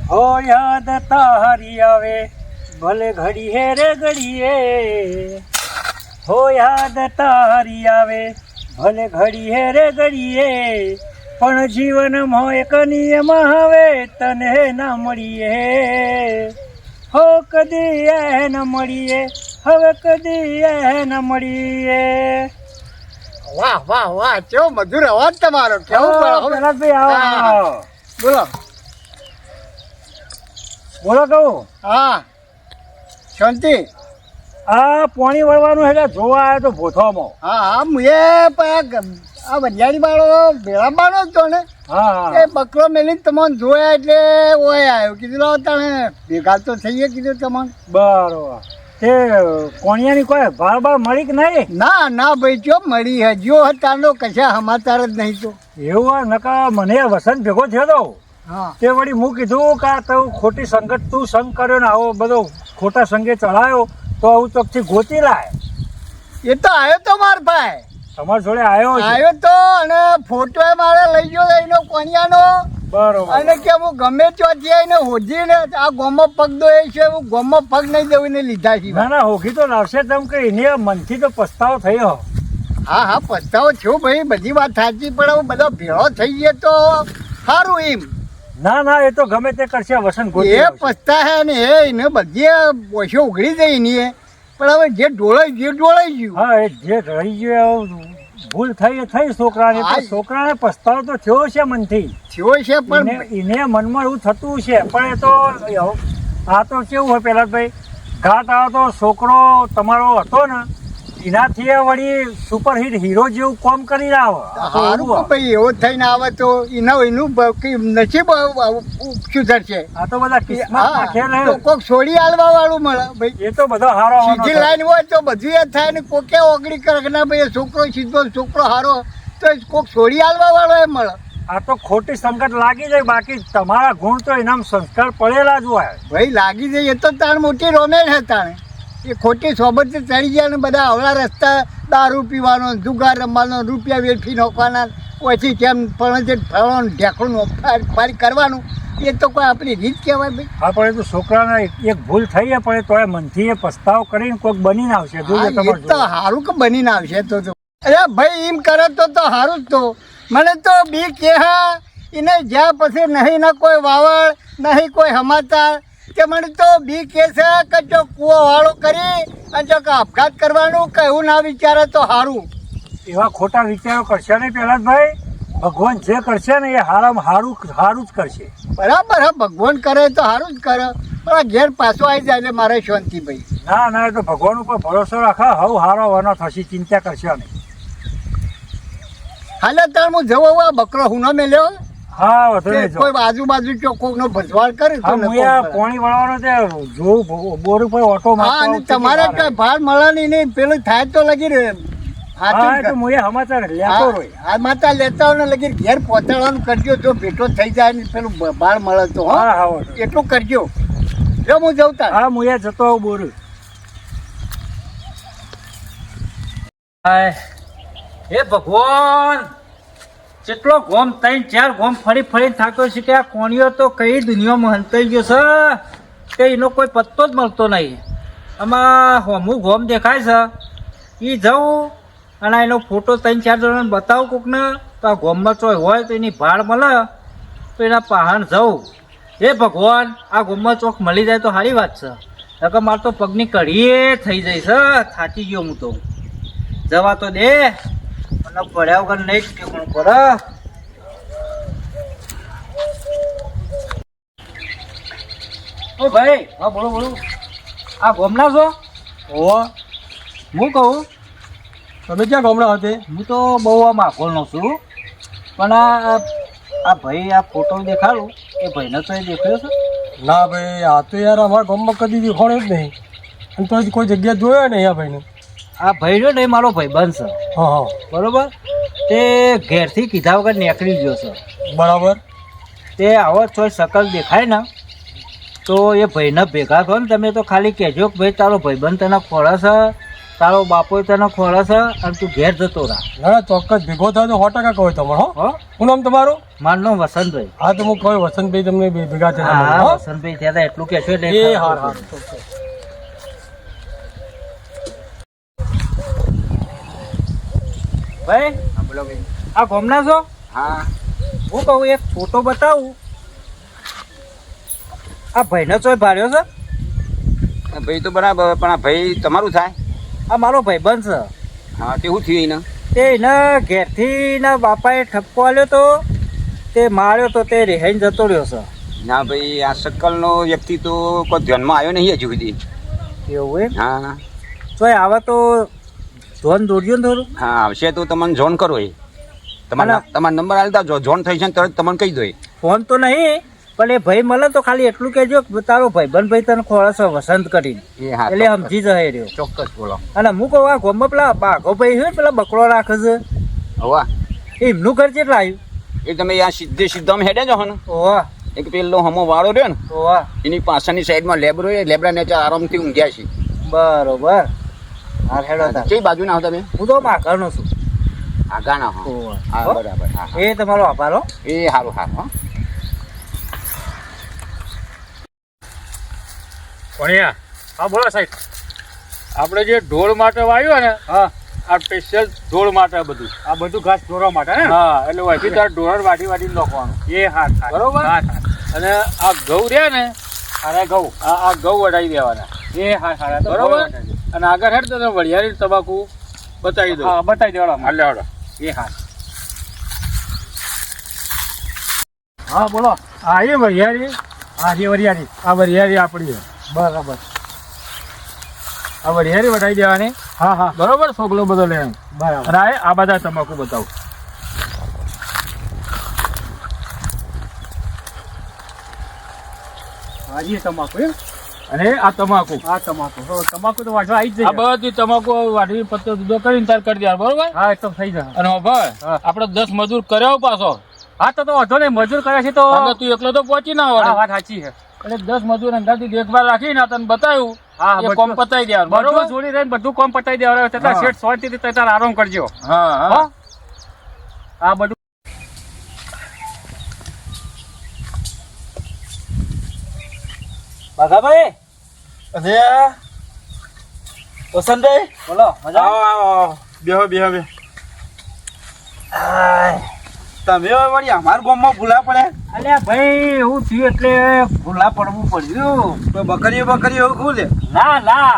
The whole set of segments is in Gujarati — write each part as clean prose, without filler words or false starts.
હો યાદ તારી આવે ભલે ઘડીએ રે ઘડીએ, હો યાદ તારી આવે ભલે ઘડીએ રે ઘડીએ, પણ જીવનમાં એક નિયમ હવે તને ના મળીએ, હો કદી એ ન મળીએ, હવે કદી એ ન મળીએ. વાહ વાહ વાહ, કેવો મધુર અવાજ તમારો. કેવું પ્રહલાદભાઈ આવો. બોલો બોલો કહું. હા શાંતિ. આ પાણી વળવાનું એટલે જોવા આવ્યો તો ભોથવામાં. હા હા મુએ આ વંજારી વાળો ભેળાબાનો જ તો ને. હા એ બકરો મેલીને તમને જોયા એટલે ઓય આવ્યો. કીધું લો તને ભેગા તો થઈએ કીધું તમને. બરોબર. તે કોણિયાની કોઈ ભાળ બાળ મળી કે નહીં? ના ના ભાઈ જો મળી હે જો તારનો કશા સમાચાર જ નહીં તો. એવું નકા મને વસંત ભેગો થયો તો. હા તે વળી હું કીધું કે તું ખોટી સંગત તું સંગ કર્યો ને આવો બધો ખોટા સંગે ચડાયો તો આવું ચોકથી ગોતી લાય. એ તો આવ્યો તો માર ભાઈ. તમારી જોડે આવ્યો તો અને ફોટો એ મારે લઈ ગયો એનો કોણિયાનો. બરોબર. અને કે હું ગમે ત્યાંથી આવીને હોજીને આ ગોમમાં પગ દો એ છે હું ગોમમાં પગ નહીં દઉં ને લીધા છે. ના ના હોગી તો લાવશે તેમ કે એને મનથી તો પસ્તાવો થયો. હા હા પસ્તાવો થયો ભાઈ, બધી વાત સાચી, પણ હું બધો ભેળો થઈ ગયો તો સારું એમ. ના ના એ તો ગમે તે કરશે વસંત ગોતી એ લાવશે. પસ્તા હે ને એને બધી ઓછો ઉઘડી જાય એની પણ હવે જે ઢોળાઈ ગયું. હા એ જે રહી ગયું ભૂલ થઈ એ થઈ છોકરાને, પણ છોકરાને પસ્તાવો તો થયો છે મનથી. થયો છે પણ એને મનમાં એવું થતું છે, પણ એ તો આ તો કેવું હોય પેલા ભાઈ ઘાટ આવે તો છોકરો તમારો હતો ને એનાથી એ વળી સુપરહિટ હીરો જેવું કામ કરીને આવે. સારું કે ભાઈ એવો થઈને આવે તો એનું નસીબ સુધરશે. આ તો બધા કિસ્મતના ખેલ હે. તો કોક છોડી આલવા વાળું મળે ભાઈ. એ તો બધો હારો સીધી લાઈન હોય તો બધું એ થાય ને કોકે ઓગળી કરે કે ના ભાઈ છોકરો સીધો છોકરો હારો તો કોક છોડી આલવા વાળો એ મળે. આ તો ખોટી સંકટ લાગી જાય, બાકી તમારા ગુણ તો એનામ સંસ્કાર પડેલા જ હોય. ભાઈ લાગી જાય એ તો તાર મોટી રોમેન હે તાણે. એ ખોટી સોબત ચડી ગયા ને બધા અવળા રસ્તા દારૂ પીવાનો, જુગાર રમવાનો, રૂપિયા વેઠી નાખવાના, પછી કેમ પણ જે ફરવાનું ઢેકણું ફારી કરવાનું એ તો કોઈ આપણી રીત કહેવાય ભાઈ. હા પણ એ તો છોકરાને એક ભૂલ થઈ છે, પણ તો એ મનથી એ પસ્તાવો કરીને કોઈક બનીને આવશે. એ તો સારું કે બનીને આવશે તો. અરે ભાઈ એમ કરે તો સારું જ તો. મને તો બી કે એને જ્યાં પછી નહીં ના કોઈ વાવડ નહીં કોઈ સમાચાર કે મને તો બી કે છે કે જો કૂવો વાળો કરી અને જો આપઘાત કરવાનું કે એવું ના વિચારે તો સારું. એવા ખોટા વિચારો કરશે નહીં પેલા ભાઈ. ભગવાન જે કરશે ને એ હારામાં સારું જ કરશે. બરાબર હા, ભગવાન કરે તો સારું જ કરે, પણ આ ઘેર પાછો આવી જાય એટલે મારે શાંતિ ભાઈ. ના ના એ તો ભગવાન ઉપર ભરોસો રાખે, હવે હારો વનો થશે, ચિંતા કરશે નહીં. હાલે તાર હું જવો આ બકરો હું ન મેલ્યો. હા વધુ કોઈ આજુબાજુ ચોખ્ખો નો ભજવાડ કરે તો પાણી વળવાનો તે જોવું બોર ઉપર ઓટો હા તમારે કઈ ભાર મળે નહીં પેલું થાય તો લગી રહે. સમાચાર લેતો રોય. આ માતા લેતા હોય ને લગી ઘેર પહોંચાડવાનું કરજો, જો ભેટો થઈ જાય ને પેલું ભાર મળે તો. હા એટલું કરજો. જો હું જઉં તાર. હા હું જતો આવું બોર. હે ભગવાન, જેટલો ગોમ 3-4 ગોમ ફરી થાક્યો છે કે આ કોણીઓ તો કઈ દુનિયામાં હંતાઈ ગયો છે કે એનો કોઈ પત્તો જ મળતો નહીં. આમાં હોમું ગોમ દેખાય છે એ જવું અને એનો ફોટો 3-4 જણાને બતાવું કોકને તો આ ગોમમાં ચોય હોય તો એની ભાડ મળે તો એના પહાણ જવું. હે ભગવાન, આ ગોમમાં ચોક મળી જાય તો સારી વાત છે, નકર મારે તો પગની કઢીએ થઈ જાય છે. થાકી ગયો હું તો. જવા તો દે, મને પડ્યા વગર નહીં જ કે પણ પડે. ઓ ભાઈ, હા બોલો બોલો. આ ગોમના છો? ઓ હું કહું તમે ક્યાં ગામડા હતી? હું તો બહુ આ માખોલનો છું, પણ આ ભાઈ આ ફોટો દેખાડું એ ભાઈને તો એ દેખાયો છે? ના ભાઈ, આ તો યાર અમારા ગામમાં કદી દેખાડ્યો જ નહીં, અને તો કોઈ જગ્યા જોયો નહીં આ ભાઈને. આ ભાઈ રહ્યો ને એ મારો ભાઈ બનશે. હા હા બરોબર. તે ઘેરથી કીધા વગર નીકળી ગયો છે. બરાબર. તે આવો ચોય શકલ દેખાય ને તો એ ભાઈને ભેગા થો ને તમે તો ખાલી કહેજો કે ભાઈ તારો ભાઈબંધ તને ખોળે છે તો તારો બાપો તને ખોળે છે અને તું ઘેર જતો રાહ. ના ના, ચોક્કસ ભેગો થાય તો 100% કહો તમે. હો હો શું નામ તમારું? મારું નામ વસંતભાઈ. હા તો હું કહું વસંતભાઈ તમને ભેગા થયા. હા હો? વસંતભાઈ ત્યાં તા એટલું કહેશો એટલે એ ખબર હાર પડશે. ભાઈ બોલો ભાઈ. આ ગોમના છો? હા હું કહું એક ફોટો બતાવું. આ ભાઈને ચોય ભાર્યો છે? ભાઈ તો બરાબર, પણ આ ભાઈ તમારું થાય? આ મારો ભાઈબંધ છે. હા તે શું થયું એને? તે એના ઘેરથી એના બાપાએ ઠપકો આલ્યો તો તે માર્યો તો તે રેહાઈને જતો રહ્યો છે. ના ભાઈ, આ શકલનો વ્યક્તિ તો કોઈ ધ્યાનમાં આવ્યો નહીં હજુ સુધી. એવું એમ? હા ચોય આવે તો ધોન દોડ્યો ને થોડું. હા, આવશે તો તમને જોન કરો એ. તમારો નંબર આલતા જો જોન થઈ છે ને તરત તમને કહી દો. ફોન તો નહીં, પણ એ ભાઈ મળે તો ખાલી એટલું કહેજો કે તારો ભાઈબંધ ભાઈ તને ખોળે છે વસંત કરીને. એ હા, એટલે સમજી જાય રહ્યો. ચોક્કસ બોલો. અને હું કહું આ ગોમમાં પેલા બાઘો ભાઈ હોય ને પેલા બકરો રાખે છે હવા એમનું ઘર કેટલા આવ્યું? એ તમે આ સીધા હેડે જો ને, ઓવા એક પેલો હમો વાળો રહ્યો ને ઓવા એની પાછળની સાઈડમાં લેબરો એ લેબરા ને આરામથી ઊંઘ્યા છે. બરોબર. હા હેડો તાર. કઈ બાજુ ના હો તમે? હું તો માઘરનો છું. આગા ના હો? ઓવા. હા હો? બરાબર. હા હા. એ તમારો આભાર હો. એ સારું સારું. હા કોણિયા. હા બોલો સાહેબ. આપણે જે ઢોળ માટે વાવ્યું ને, હા આ સ્પેશિયલ ઢોળ માટે બધું. આ બધું ઘાસ દોરવા માટે ને? હા એટલે વાંચી તાર ઢોળ વાટી વાટી નાખવાનું. એ હા હા બરોબર. હા હા અને આ ઘઉં રહ્યા ને, અરે ઘઉં આ ઘઉં વટાવી દેવાના. એ હા હા તો બરોબર. ઘઉં વટાવી. અને આગળ હેડ તો વરિયાળી તમાકુ બતાવી દો. હા બતાવી દેવાડો. હાલે હાલો. એ હા હા બોલો. આ એ વરિયાળી. હા જે વરિયાળી. આ વરિયાળી આપણી. બરાબર. આ વરિયાળી વટાવી દેવાની. હા હા બરોબર. સોગલો બધો લે. બરાબર. અને આ બધા તમાકુ બતાવું. હાજી તમાકુ એમ? અને આ તમાકુ. હા તમાકુ. હો તમાકુ તો વાંચવા આવી જ આ જાય. બધી તમાકુ વાટી પત્તો જુદો કરીને તાર કરી દેવાનું. બરોબર. હા એ તો થઈ જાય. અને ભાઈ હા. આપણે 10 મજૂર કર્યો પાછો. હા તો વાંધો નહીં, મજૂર કરે છે તો અને તું એકલો તો પહોંચી ના હા આવડે. વાત સાચી છે. એટલે 10 મજૂર અંદાજથી દેખભાળ રાખીને આ તને બતાવ્યું. હા, એ બધું- કોમ પતાવી દેવાનું. બધું બરોબર. જોડી રહીને બધું કામ પતાવી દેવાનું. તેટલા હા. શેઠ શાંતિથી તાર આરામ કરજો. હા હો હા. આ બધું બાઘાભાઈ અરે વસંતભાઈ બોલો. મજા આવો બેહો બેહો બે. તમે વળી અમારા ગામમાં ભૂલા પડે. અલ્યા ભાઈ એવું થયું એટલે ભૂલા પડવું પડ્યું. તો બકરીઓ ખુદ ના ના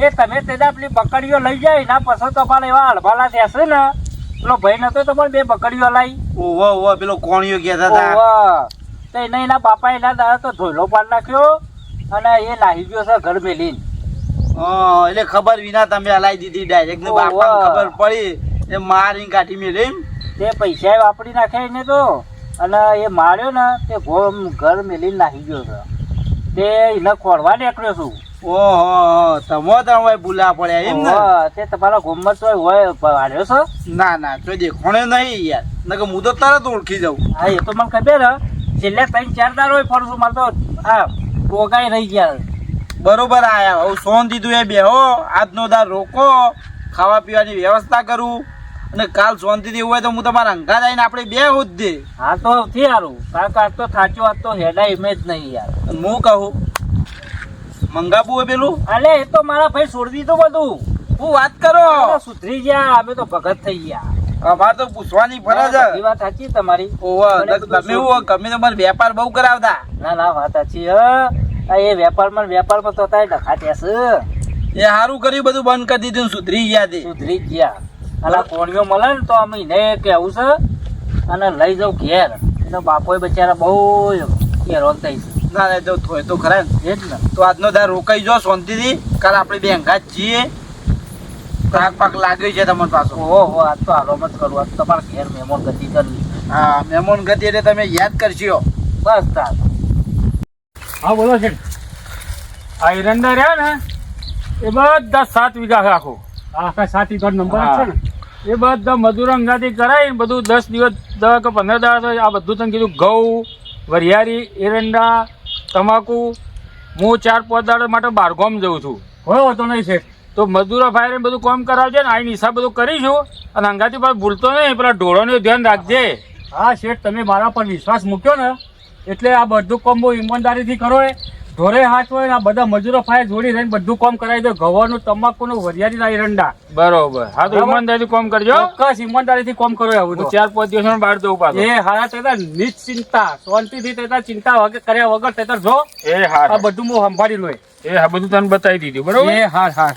એ તમે તેના પેલી બકરીઓ લઈ જાય ના પછી તમારે એવા હળભાલા થશે ને. પેલો ભાઈ નતો તમારે 2 બકરીઓ લાવી. ઓવો પેલો કોણીઓ કહેતા ઓવા. તો એના બાપા એના દાદા તો ધોઈલો પાડ નાખ્યો અને એ લાહી ગયો છે ઘર મેલીને. એટલે ખબર વિના તમે હલાઈ દીધી ડાયરેક્ટ. ઓહો. બાપાને ખબર પડી એ મારી કાઢી મેલી એમ. તે પૈસા વાપરી નાખ્યા એને તો અને એ માર્યો ને તે ઘર મેલીને નાહી ગયો છે. તે એને ખોરવા નીકળ્યો છું. ઓહો તમો તમે ભૂલા પડ્યા એમ ને. ઓવા. તે તમારા ગોમમાં તો હોય ભાડ્યો છે. ના ના તો દેખોણે નહીં યાર. નકર હું તો તરત ઓળખી જાઉં. હા એ તો મને ખબર હે. છેલ્લે 3-4 દાડો ફરું છું. મારે તો આ ટોગાઈ રહી ગયા. બરોબર આયા. હું સોન દીધું એ બેહો. આજનો દાર રોકો. ખાવા પીવાની વ્યવસ્થા કરું. અને કાલ શાંતિથી એવું હોય તો હું તમારા અંગાત આવીને આપણે બે હોત દે. હા તો થી સારું. કારણ કે આજ તો થાચો આજ તો હેડા ઇમેજ નહીં યાર. અને હું કહું મંગાવું હોય પેલું. અલે એ તો મારા ભાઈ છોડી દીધું બધું. હું વાત કરો. અમે સુધરી ગયા. અમે તો ભગત થઈ ગયા. અમારે તો પૂછવાની ફરજ એ છે. વાત સાચી તમારી. ઓહો તમે એવું ગમે તમારે વેપાર બહુ કરાવતા. ના ના વાત સાચી હ. આ એ વેપારમાં તો તારે ડખાત્યા છે. એ સારું કર્યું બધું બંધ કરી દીધું ને સુધરી ગયા તે. સુધરી જ ગયા. અને આ કોણીઓ મળે ને તો અમે એને કેવું છે અને લઈ જાઉં ઘેર. એનો બાપો બચારા બહુ હેરાન થઈ છે. ના ના તો થોય તો ખરા ને. એ જ ને. તો આજનો દાર રોકાઈ જો શાંતિથી. કાલ આપણે બે અંગાત જઈએ. પાક પાક લાગી છે તમારી પાસે. ઓહો આજ તો આરામ જ કરું. આજ તમારા ઘેર મહેમાન ગતિ કરવી. હા મહેમાન ગતિ એટલે તમે યાદ કરશો. બસ તાર. હા બોલો છે. આ એરંડા રહ્યા ને એ બધા 7 વીઘા છે આખું. આખા 7 વીઘા નંબર છે ને. એ બધા મજૂરો અંગાથી કરાય બધું 10 દિવસ 10 કે 15 દાડા આ બધું તને કીધું. ઘઉં વરિયાળી એરંડા તમાકુ. હું 4-5 દાડા માટે બહારગામ જઉં છું. હોય તો નહીં છે. તો મજૂરો ભાઈ બધું કામ કરાવજે ને આઈ હિસાબ બધું કરીશું અને અંગાથી પાછું ભૂલતો નહીં પેલા ઢોળોનું ધ્યાન રાખજે. હા શેઠ, તમે મારા પર વિશ્વાસ મૂક્યો ને એટલે આ બધું કામ બહુ ઈમાનદારીથી કરો. ઢોરે હાથ હોય ને આ બધા મજૂરો ફાય જોડી રહીને બધું કામ કરાવી દો. ઘઉંનું, તમાકુનું, વરિયાળી, એરંડા. બરોબર. હા તો ઈમાનદારી કામ કરજો. ચોક્કસ ઈમાનદારીથી કામ કરો. આવું હું તો 4-5 દિવસ બહાર જવું પાછું. એ હારા તેતા નિશ્ચિંતા શાંતિથી તેતા ચિંતા વગર કર્યા વગર તેતા જો એ હા આ બધું હું સંભાળી લઉં. એ હા બધું તને બતાવી દીધું બરોબર. એ હા હા.